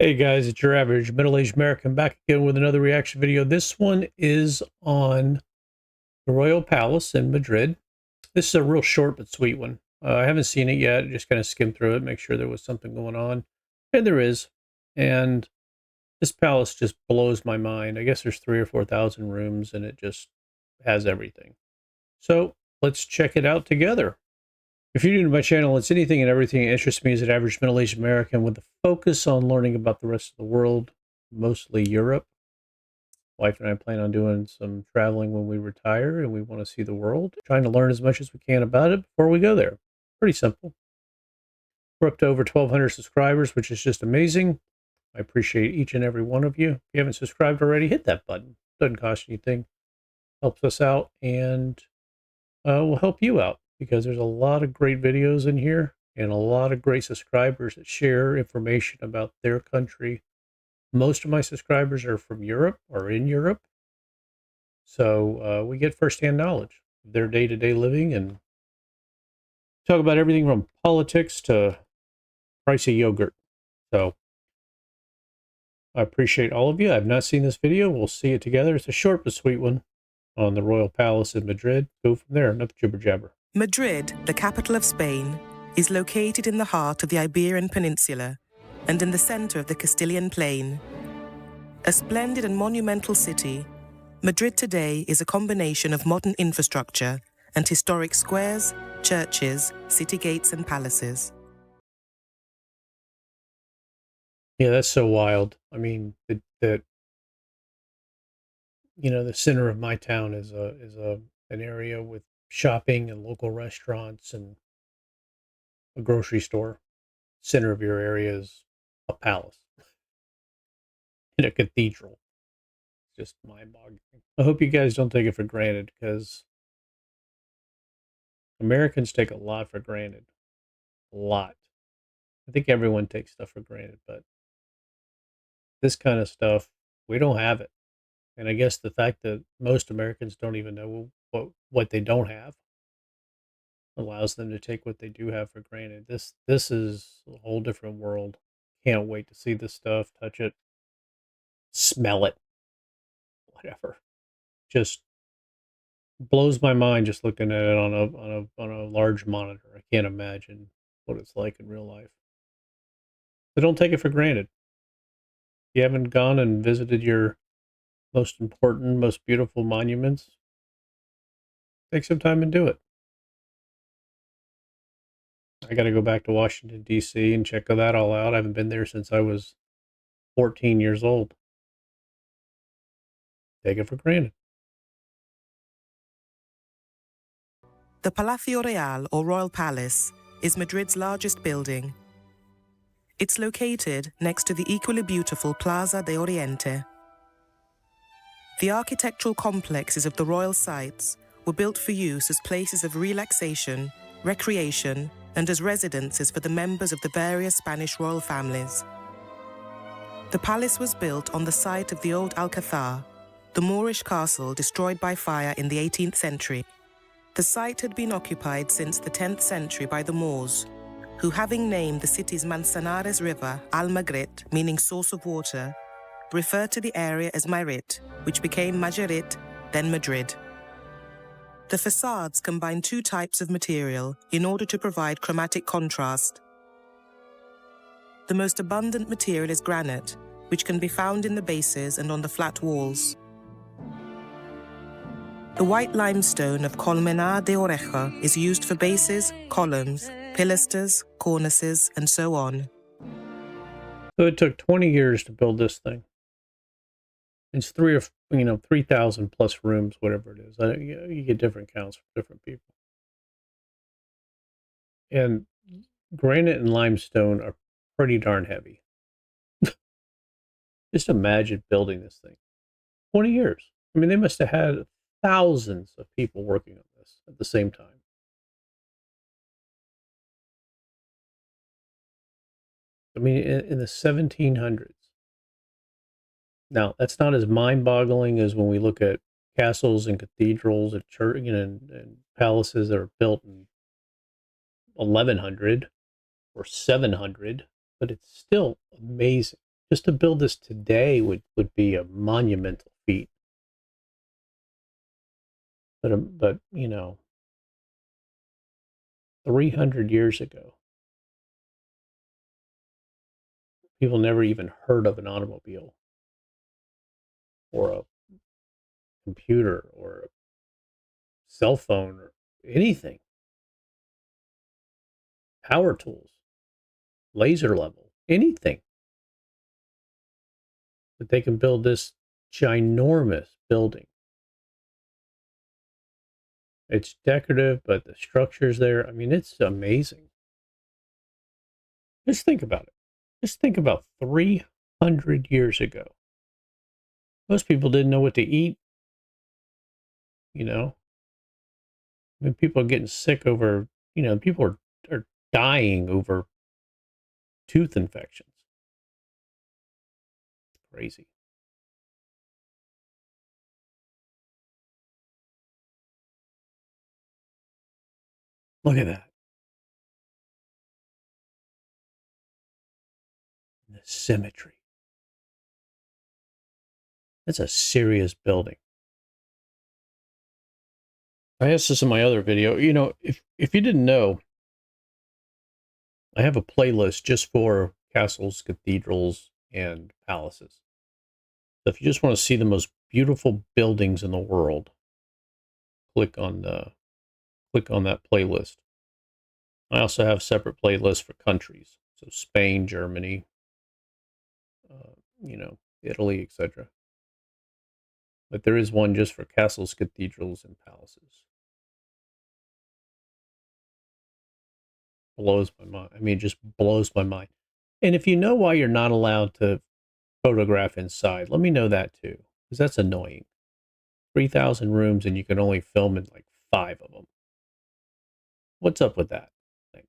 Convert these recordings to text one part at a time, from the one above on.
Hey guys, it's your average middle-aged American back again with another reaction video. This one is on the Royal Palace in Madrid. This is a real short but sweet one. I haven't seen it yet. Just kind of skimmed through it, make sure there was something going on. And there is. And this palace just blows my mind. I guess there's 3,000 or 4,000 rooms and it just has everything. So let's check it out together. If you're new to my channel, it's anything and everything that interests me as an average middle-aged American with a focus on learning about the rest of the world, mostly Europe. Wife and I plan on doing some traveling when we retire, and we want to see the world, trying to learn as much as we can about it before we go there. Pretty simple. We're up to over 1,200 subscribers, which is just amazing. I appreciate each and every one of you. If you haven't subscribed already, hit that button. Doesn't cost anything. Helps us out, and will help you out, because there's a lot of great videos in here and a lot of great subscribers that share information about their country. Most of my subscribers are from Europe or in Europe. So we get firsthand knowledge of their day-to-day living and talk about everything from politics to price of yogurt. So I appreciate all of you. I've not seen this video. We'll see it together. It's a short but sweet one on the Royal Palace in Madrid. Go from there. Enough jibber jabber. Madrid, the capital of Spain, is located in the heart of the Iberian Peninsula and in the center of the Castilian Plain. A splendid and monumental city, Madrid today is a combination of modern infrastructure and historic squares, churches, city gates, and palaces. Yeah, that's so wild. I mean, the center of my town is an area with shopping and local restaurants and a grocery store. Center of your area is a palace and a cathedral. Just mind-boggling. I hope you guys don't take it for granted, because Americans take a lot for granted. A lot. I think everyone takes stuff for granted, but this kind of stuff, we don't have it. And I guess the fact that most Americans don't even know what they don't have allows them to take what they do have for granted. This is a whole different world. Can't wait to see this stuff, touch it, smell it, whatever. Just blows my mind just looking at it on a large monitor. I can't imagine what it's like in real life. So don't take it for granted. If you haven't gone and visited your most important, most beautiful monuments, take some time and do it. I got to go back to Washington, D.C. and check that all out. I haven't been there since I was 14 years old. Take it for granted. The Palacio Real, or Royal Palace, is Madrid's largest building. It's located next to the equally beautiful Plaza de Oriente. The architectural complexes of the royal sites were built for use as places of relaxation, recreation, and as residences for the members of the various Spanish royal families. The palace was built on the site of the old Alcazar, the Moorish castle destroyed by fire in the 18th century. The site had been occupied since the 10th century by the Moors, who, having named the city's Manzanares River Al-Magrit, meaning source of water, referred to the area as Mayrit, which became Majarit, then Madrid. The facades combine two types of material in order to provide chromatic contrast. The most abundant material is granite, which can be found in the bases and on the flat walls. The white limestone of Colmenar de Oreja is used for bases, columns, pilasters, cornices, and so on. So it took 20 years to build this thing. It's 3,000 plus rooms, whatever it is. You get different counts from different people. And granite and limestone are pretty darn heavy. Just imagine building this thing. 20 years. I mean, they must have had thousands of people working on this at the same time. I mean, in the 1700s. Now, that's not as mind-boggling as when we look at castles and cathedrals and church, and palaces that are built in 1100 or 700, but it's still amazing Just to build this today would be a monumental feat. But you know, 300 years ago, people never even heard of an automobile or a computer or a cell phone or anything. Power tools, laser level, anything. But they can build this ginormous building. It's decorative, but the structure's there. I mean, it's amazing. Just think about it. Just think about 300 years ago. Most people didn't know what to eat. You know, I mean, people are getting sick over, people are dying over tooth infections. Crazy. Look at that. The symmetry. That's a serious building. I asked this in my other video. If you didn't know, I have a playlist just for castles, cathedrals, and palaces. So if you just want to see the most beautiful buildings in the world, click on that playlist. I also have separate playlists for countries, so Spain, Germany, Italy, etc. But there is one just for castles, cathedrals, and palaces. Blows my mind. I mean, it just blows my mind. And if you know why you're not allowed to photograph inside, let me know that too, because that's annoying. 3,000 rooms and you can only film in like 5 of them. What's up with that? Thanks.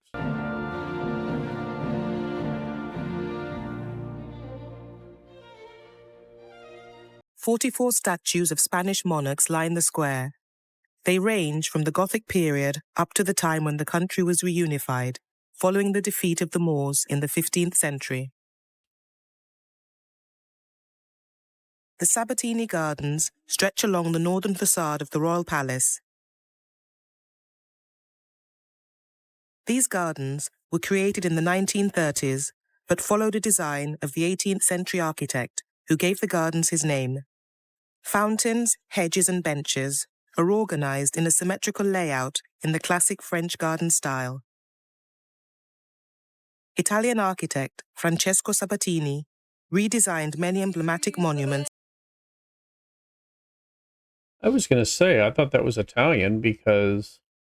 44 statues of Spanish monarchs line the square. They range from the Gothic period up to the time when the country was reunified, following the defeat of the Moors in the 15th century. The Sabatini Gardens stretch along the northern facade of the Royal Palace. These gardens were created in the 1930s, but followed a design of the 18th century architect who gave the gardens his name. Fountains, hedges, and benches are organized in a symmetrical layout in the classic French garden style. Italian architect Francesco Sabatini redesigned many emblematic monuments. I was going to say, I thought that was Italian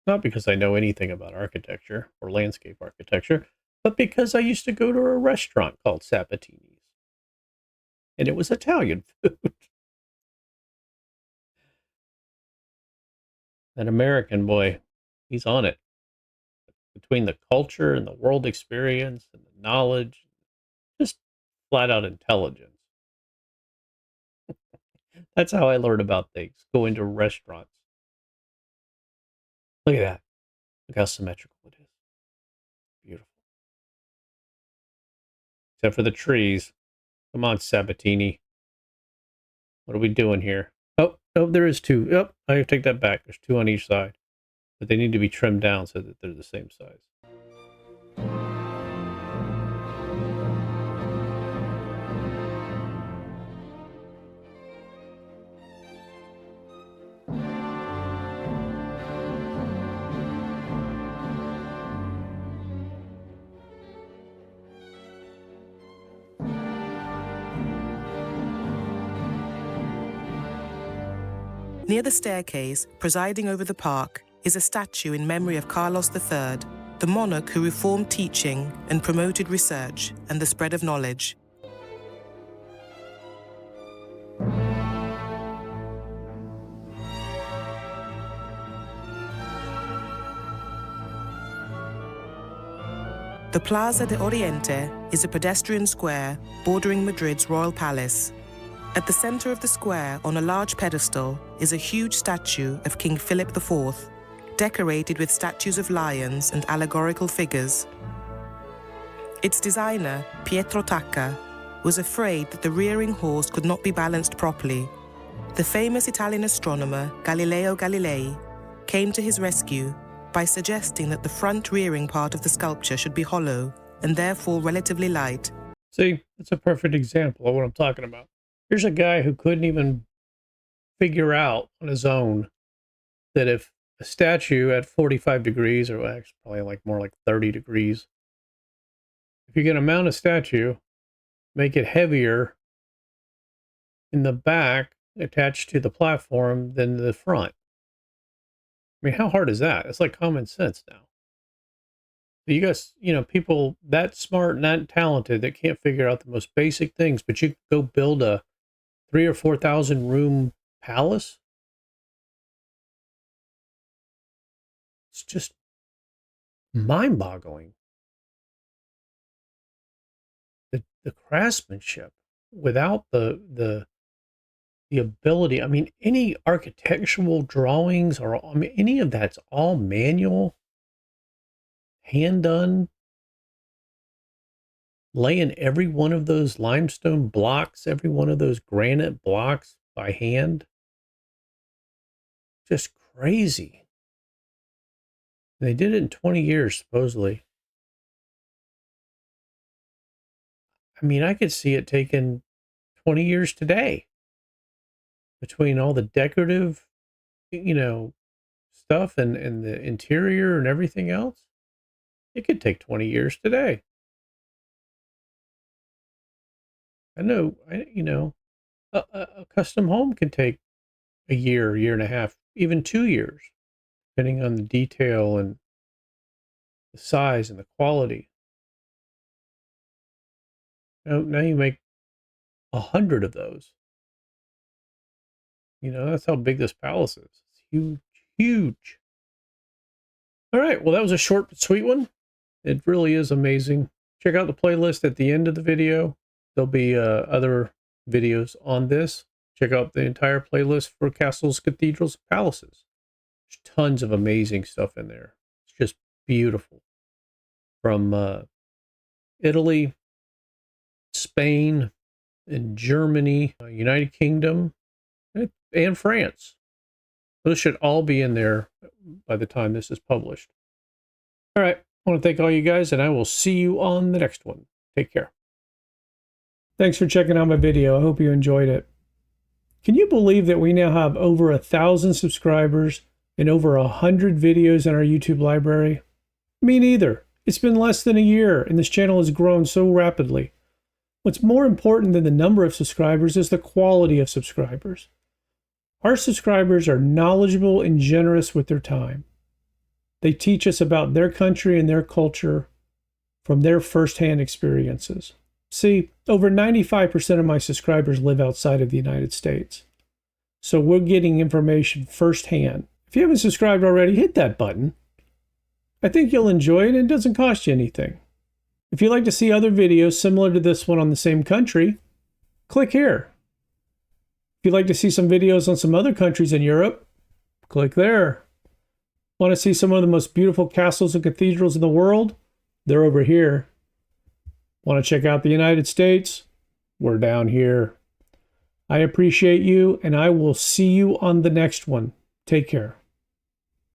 not because I know anything about architecture or landscape architecture, but because I used to go to a restaurant called Sabatini's. And it was Italian food. That American boy, he's on it. Between the culture and the world experience and the knowledge, just flat out intelligence. That's how I learn about things, going to restaurants. Look at that. Look how symmetrical it is. Beautiful. Except for the trees. Come on, Sabatini. What are we doing here? Oh, there is 2. Oh, I take that back. There's 2 on each side. But they need to be trimmed down so that they're the same size. Near the staircase, presiding over the park, is a statue in memory of Carlos III, the monarch who reformed teaching and promoted research and the spread of knowledge. The Plaza de Oriente is a pedestrian square bordering Madrid's royal palace. At the center of the square, on a large pedestal, is a huge statue of King Philip IV, decorated with statues of lions and allegorical figures. Its designer, Pietro Tacca, was afraid that the rearing horse could not be balanced properly. The famous Italian astronomer Galileo Galilei came to his rescue by suggesting that the front rearing part of the sculpture should be hollow and therefore relatively light. See, that's a perfect example of what I'm talking about. Here's a guy who couldn't even figure out on his own that if a statue at 45 degrees, or actually probably like more like 30 degrees, if you're going to mount a statue, make it heavier in the back attached to the platform than the front. I mean, how hard is that? It's like common sense now. You guys, people that smart and that talented that can't figure out the most basic things, but you go build a 3,000 or 4,000 room palace. It's just mind-boggling. The craftsmanship without the ability. I mean, any architectural drawings or any of that's all manual, hand done. Laying every one of those limestone blocks, every one of those granite blocks by hand. Just crazy. And they did it in 20 years, supposedly. I mean, I could see it taking 20 years today. Between all the decorative, stuff and the interior and everything else. It could take 20 years today. I know, a custom home can take a year and a half, even 2 years, depending on the detail and the size and the quality. Now you make 100 of those. That's how big this palace is. It's huge, huge. All right, well, that was a short but sweet one. It really is amazing. Check out the playlist at the end of the video. There'll be other videos on this. Check out the entire playlist for castles, cathedrals, palaces. There's tons of amazing stuff in there. It's just beautiful. From Italy, Spain, and Germany, United Kingdom, and France. Those should all be in there by the time this is published. All right. I want to thank all you guys, and I will see you on the next one. Take care. Thanks for checking out my video. I hope you enjoyed it. Can you believe that we now have over 1,000 subscribers and over 100 videos in our YouTube library? Me neither. It's been less than a year, and this channel has grown so rapidly. What's more important than the number of subscribers is the quality of subscribers. Our subscribers are knowledgeable and generous with their time. They teach us about their country and their culture from their firsthand experiences. See, over 95% of my subscribers live outside of the United States. So we're getting information firsthand. If you haven't subscribed already, hit that button. I think you'll enjoy it, and it doesn't cost you anything. If you'd like to see other videos similar to this one on the same country, click here. If you'd like to see some videos on some other countries in Europe, click there. Want to see some of the most beautiful castles and cathedrals in the world? They're over here. Want to check out the United States? We're down here. I appreciate you, and I will see you on the next one. Take care.